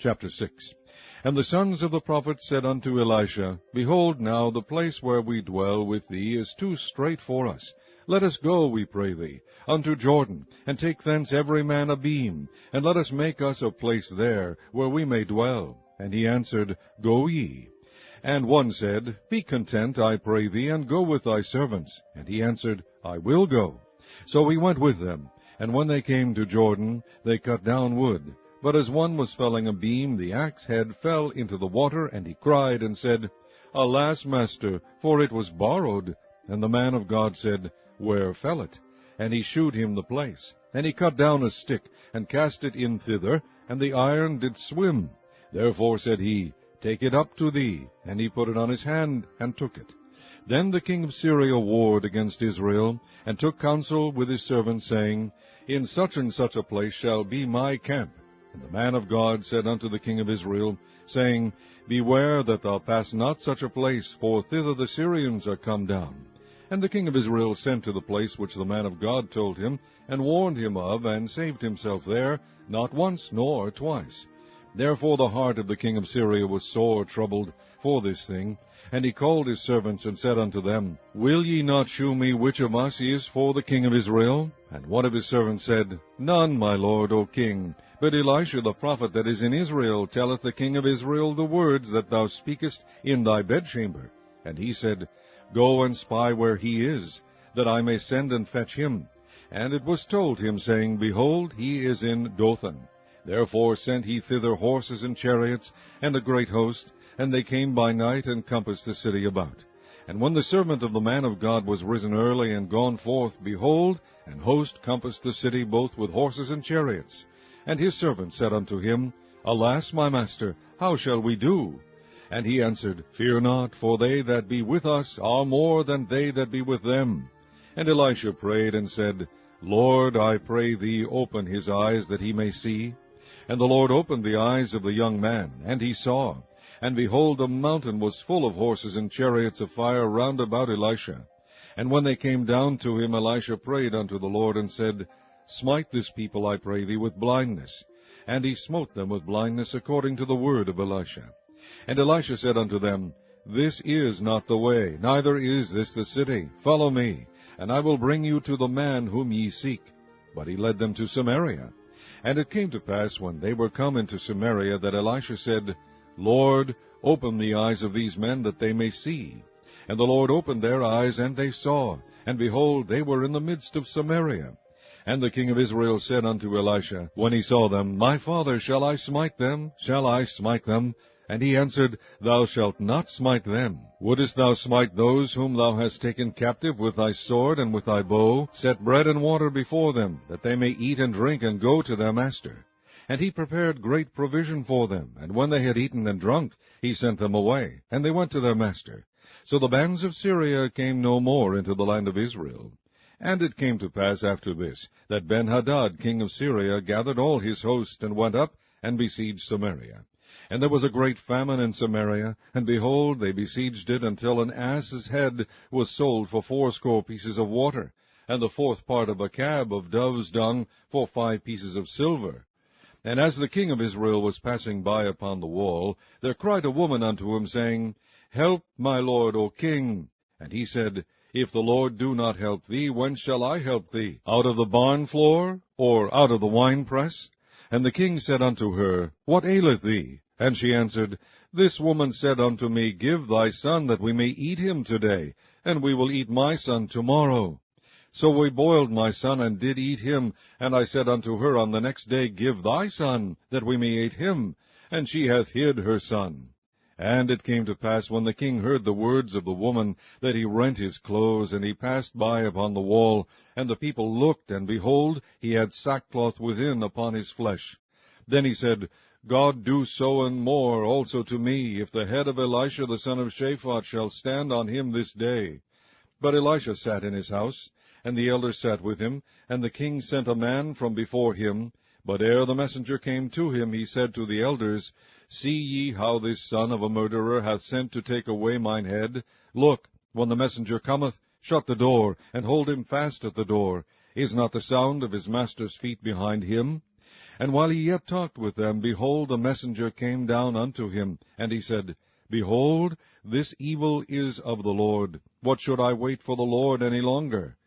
Chapter 6. And the sons of the prophets said unto Elisha, Behold, now the place where we dwell with thee is too strait for us. Let us go, we pray thee, unto Jordan, and take thence every man a beam, and let us make us a place there, where we may dwell. And he answered, Go ye. And one said, Be content, I pray thee, and go with thy servants. And he answered, I will go. So he went with them. And when they came to Jordan, they cut down wood. But as one was felling a beam, the axe head fell into the water, and he cried and said, Alas, master, for it was borrowed. And the man of God said, Where fell it? And he shewed him the place. And he cut down a stick, and cast it in thither, and the iron did swim. Therefore said he, Take it up to thee. And he put it on his hand, and took it. Then the king of Syria warred against Israel, and took counsel with his servants, saying, In such and such a place shall be my camp. And the man of God said unto the king of Israel, saying, Beware that thou pass not such a place, for thither the Syrians are come down. And the king of Israel sent to the place which the man of God told him, and warned him of, and saved himself there, not once nor twice. Therefore the heart of the king of Syria was sore troubled for this thing. And he called his servants, and said unto them, Will ye not shew me which of us is for the king of Israel? And one of his servants said, None, my lord, O king. But Elisha the prophet that is in Israel telleth the king of Israel the words that thou speakest in thy bedchamber. And he said, Go and spy where he is, that I may send and fetch him. And it was told him, saying, Behold, he is in Dothan. Therefore sent he thither horses and chariots, and a great host, and they came by night, and compassed the city about. And when the servant of the man of God was risen early, and gone forth, behold, an host compassed the city both with horses and chariots. And his servant said unto him, Alas, my master, how shall we do? And he answered, Fear not, for they that be with us are more than they that be with them. And Elisha prayed and said, Lord, I pray thee, open his eyes, that he may see. And the Lord opened the eyes of the young man, and he saw. And behold, the mountain was full of horses and chariots of fire round about Elisha. And when they came down to him, Elisha prayed unto the Lord, and said, Smite this people, I pray thee, with blindness. And he smote them with blindness, according to the word of Elisha. And Elisha said unto them, This is not the way, neither is this the city. Follow me, and I will bring you to the man whom ye seek. But he led them to Samaria. And it came to pass, when they were come into Samaria, that Elisha said, Lord, open the eyes of these men, that they may see. And the Lord opened their eyes, and they saw. And behold, they were in the midst of Samaria. And the king of Israel said unto Elisha, when he saw them, My father, shall I smite them? Shall I smite them? And he answered, Thou shalt not smite them. Wouldest thou smite those whom thou hast taken captive with thy sword and with thy bow? Set bread and water before them, that they may eat and drink, and go to their master. And he prepared great provision for them. And when they had eaten and drunk, he sent them away, and they went to their master. So the bands of Syria came no more into the land of Israel. And it came to pass after this, that Ben-Hadad king of Syria gathered all his host, and went up, and besieged Samaria. And there was a great famine in Samaria, and behold, they besieged it, until an ass's head was sold for 80 pieces of water, and the 4th part of a cab of dove's dung for 5 pieces of silver. And as the king of Israel was passing by upon the wall, there cried a woman unto him, saying, Help, my lord, O king. And he said, If the Lord do not help thee, whence shall I help thee? Out of the barn floor, or out of the winepress? And the king said unto her, What aileth thee? And she answered, This woman said unto me, Give thy son, that we may eat him today, and we will eat my son tomorrow. So we boiled my son, and did eat him. And I said unto her on the next day, Give thy son, that we may eat him. And she hath hid her son. And it came to pass, when the king heard the words of the woman, that he rent his clothes, and he passed by upon the wall. And the people looked, and behold, he had sackcloth within upon his flesh. Then he said, God do so and more also to me, if the head of Elisha the son of Shaphat shall stand on him this day. But Elisha sat in his house, and the elders sat with him, and the king sent a man from before him. But ere the messenger came to him, he said to the elders, See ye how this son of a murderer hath sent to take away mine head? Look, when the messenger cometh, shut the door, and hold him fast at the door. Is not the sound of his master's feet behind him? And while he yet talked with them, behold, the messenger came down unto him, and he said, Behold, this evil is of the Lord. What should I wait for the Lord any longer?